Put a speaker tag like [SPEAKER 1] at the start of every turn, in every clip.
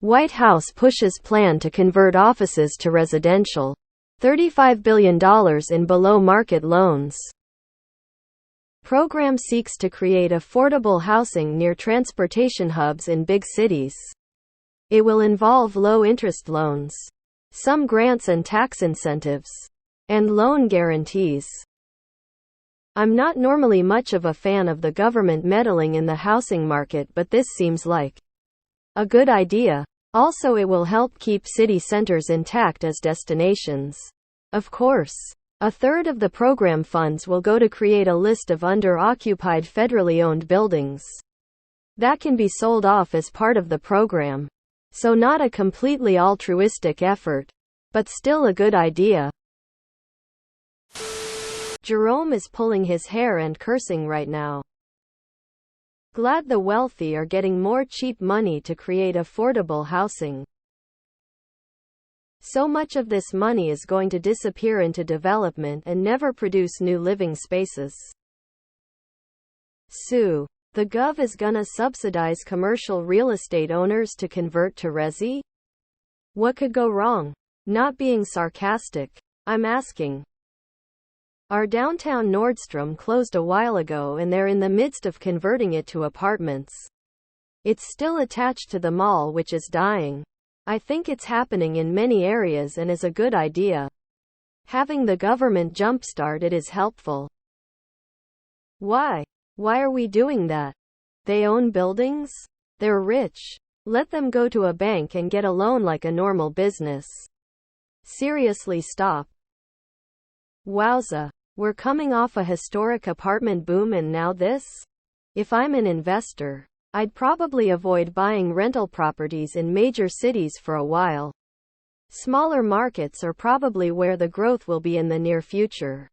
[SPEAKER 1] White House pushes plan to convert offices to residential. $35 billion in below-market loans. Program seeks to create affordable housing near transportation hubs in big cities. It will involve low-interest loans, some grants and tax incentives, and loan guarantees. I'm not normally much of a fan of the government meddling in the housing market, but this seems like a good idea. Also, it will help keep city centers intact as destinations. Of course, a third of the program funds will go to create a list of under-occupied federally owned buildings that can be sold off as part of the program. So not a completely altruistic effort, but still a good idea. Jerome is pulling his hair and cursing right now. Glad the wealthy are getting more cheap money to create affordable housing. So much of this money is going to disappear into development and never produce new living spaces. Sue. The gov is gonna subsidize commercial real estate owners to convert to resi? What could go wrong? Not being sarcastic. I'm asking. Our downtown Nordstrom closed a while ago and they're in the midst of converting it to apartments. It's still attached to the mall, which is dying. I think it's happening in many areas and is a good idea. Having the government jumpstart it is helpful. Why? Why are we doing that? They own buildings? They're rich. Let them go to a bank and get a loan like a normal business. Seriously, stop. Wowza. We're coming off a historic apartment boom and now this? If I'm an investor, I'd probably avoid buying rental properties in major cities for a while. Smaller markets are probably where the growth will be in the near future.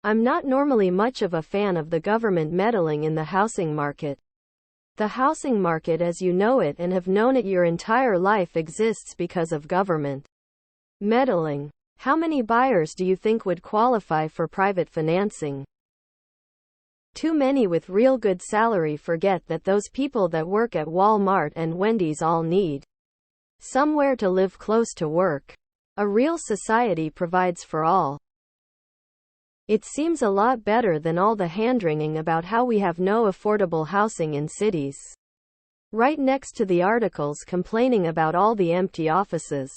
[SPEAKER 1] I'm not normally much of a fan of the government meddling in the housing market. The housing market as you know it and have known it your entire life exists because of government meddling. How many buyers do you think would qualify for private financing? Too many with real good salary forget that those people that work at Walmart and Wendy's all need somewhere to live close to work. A real society provides for all. It seems a lot better than all the hand-wringing about how we have no affordable housing in cities. Right next to the articles complaining about all the empty offices.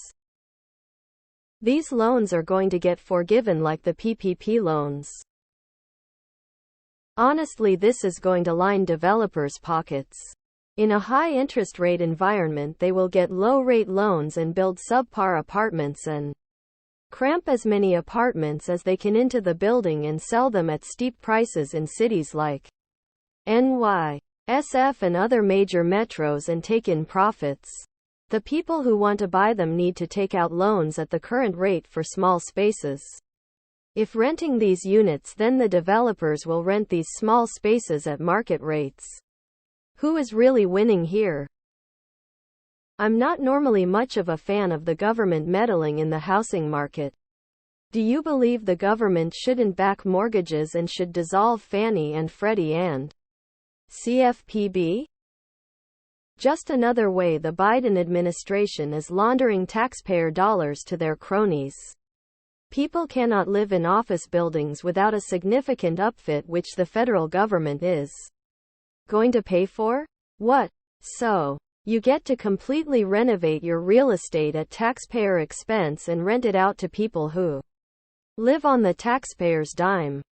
[SPEAKER 1] These loans are going to get forgiven like the PPP loans. Honestly, this is going to line developers' pockets. In a high-interest rate environment, they will get low-rate loans and build subpar apartments and cramp as many apartments as they can into the building and sell them at steep prices in cities like NY.SF and other major metros and take in profits. The people who want to buy them need to take out loans at the current rate for small spaces. If renting these units, then the developers will rent these small spaces at market rates. Who is really winning here? I'm not normally much of a fan of the government meddling in the housing market. Do you believe the government shouldn't back mortgages and should dissolve Fannie and Freddie and CFPB? Just another way the Biden administration is laundering taxpayer dollars to their cronies. People cannot live in office buildings without a significant upfit which the federal government is going to pay for? What? So, you get to completely renovate your real estate at taxpayer expense and rent it out to people who live on the taxpayer's dime.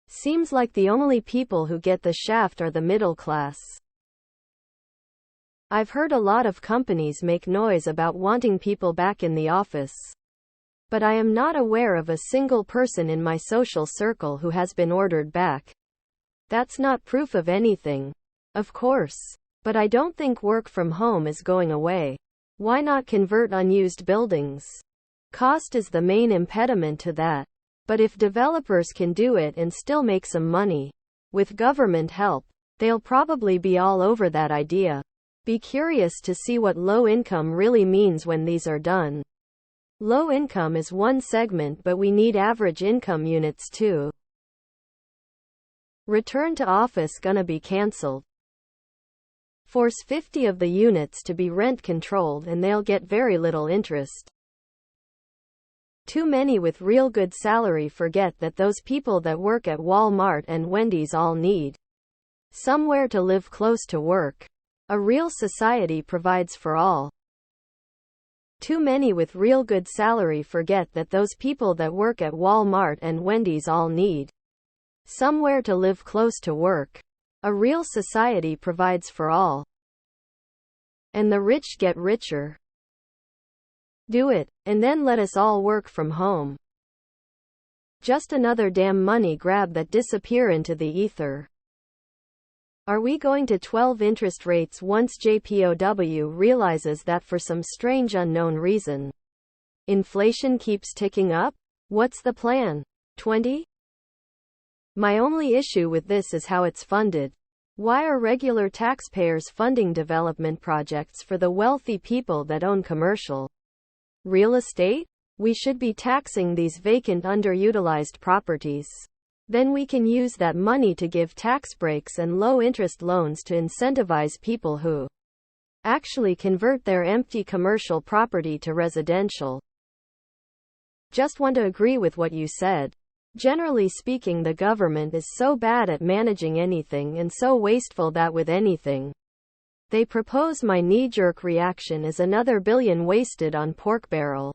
[SPEAKER 1] Seems like the only people who get the shaft are the middle class. I've heard a lot of companies make noise about wanting people back in the office. But I am not aware of a single person in my social circle who has been ordered back. That's not proof of anything. Of course. But I don't think work from home is going away. Why not convert unused buildings? Cost is the main impediment to that. But if developers can do it and still make some money, with government help, they'll probably be all over that idea. Be curious to see what low income really means when these are done. Low income is one segment, but we need average income units too. Return to office gonna be cancelled. Force 50 of the units to be rent controlled and they'll get very little interest. Too many with real good salary forget that those people that work at Walmart and Wendy's all need somewhere to live close to work. A real society provides for all. Too many with real good salary forget that those people that work at Walmart and Wendy's all need somewhere to live close to work. A real society provides for all. And the rich get richer. Do it, and then let us all work from home. Just another damn money grab that disappear into the ether. Are we going to 12 interest rates once JPOW realizes that for some strange unknown reason, inflation keeps ticking up? What's the plan? 20? My only issue with this is how it's funded. Why are regular taxpayers funding development projects for the wealthy people that own commercial real estate? We should be taxing these vacant underutilized properties. Then we can use that money to give tax breaks and low-interest loans to incentivize people who actually convert their empty commercial property to residential. Just want to agree with what you said. Generally speaking, the government is so bad at managing anything and so wasteful that with anything they propose, my knee-jerk reaction is another billion wasted on pork barrel.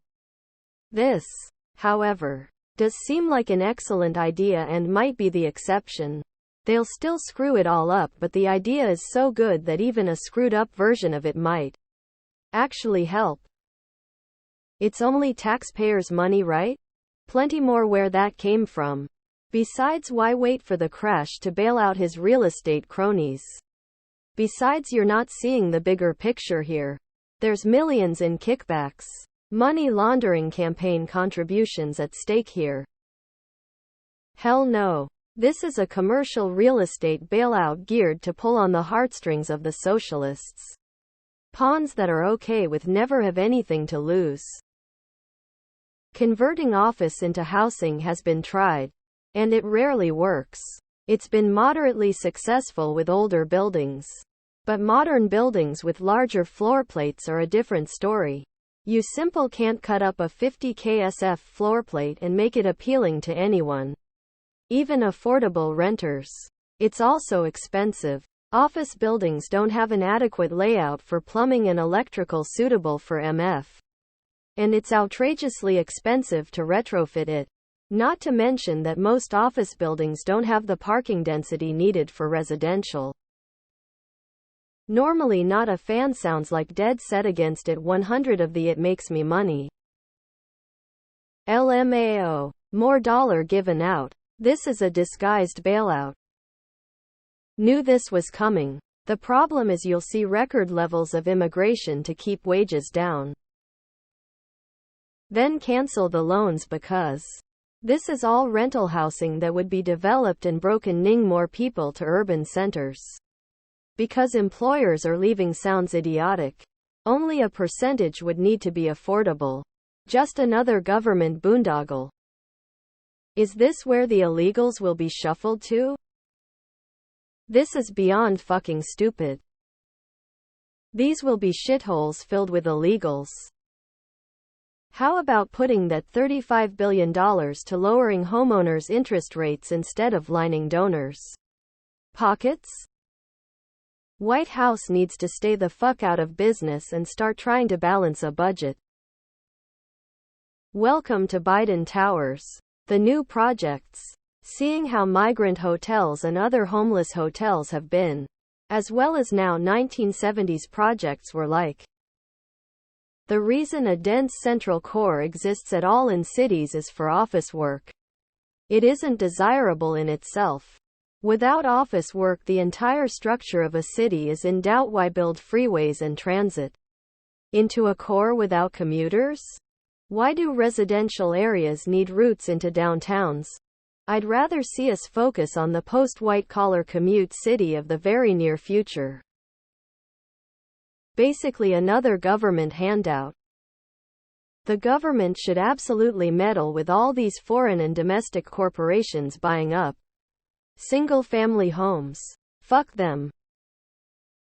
[SPEAKER 1] This, however, does seem like an excellent idea and might be the exception. They'll still screw it all up, but the idea is so good that even a screwed-up version of it might actually help. It's only taxpayers' money, right? Plenty more where that came from. Besides, why wait for the crash to bail out his real estate cronies? Besides, you're not seeing the bigger picture here. There's millions in kickbacks, money laundering campaign contributions at stake here. Hell no. This is a commercial real estate bailout geared to pull on the heartstrings of the socialists. Pawns that are okay with never have anything to lose. Converting office into housing has been tried, and it rarely works. It's been moderately successful with older buildings. But modern buildings with larger floor plates are a different story. You simple can't cut up a 50 kSF floor plate and make it appealing to anyone. Even affordable renters. It's also expensive. Office buildings don't have an adequate layout for plumbing and electrical suitable for MF. And it's outrageously expensive to retrofit it. Not to mention that most office buildings don't have the parking density needed for residential. Normally not a fan sounds like dead set against it 100 of the it makes me money. LMAO. More dollar given out. This is a disguised bailout. Knew this was coming. The problem is you'll see record levels of immigration to keep wages down. Then cancel the loans because this is all rental housing that would be developed and brokening more people to urban centers. Because employers are leaving sounds idiotic. Only a percentage would need to be affordable. Just another government boondoggle. Is this where the illegals will be shuffled to? This is beyond fucking stupid. These will be shitholes filled with illegals. How about putting that $35 billion to lowering homeowners' interest rates instead of lining donors' pockets? White House needs to stay the fuck out of business and start trying to balance a budget. Welcome to Biden Towers. The new projects. Seeing how migrant hotels and other homeless hotels have been, as well as now 1970s projects were like. The reason a dense central core exists at all in cities is for office work. It isn't desirable in itself. Without office work, the entire structure of a city is in doubt. Why build freeways and transit into a core without commuters? Why do residential areas need routes into downtowns? I'd rather see us focus on the post-white-collar commute city of the very near future. Basically another government handout. The government should absolutely meddle with all these foreign and domestic corporations buying up single-family homes. Fuck them.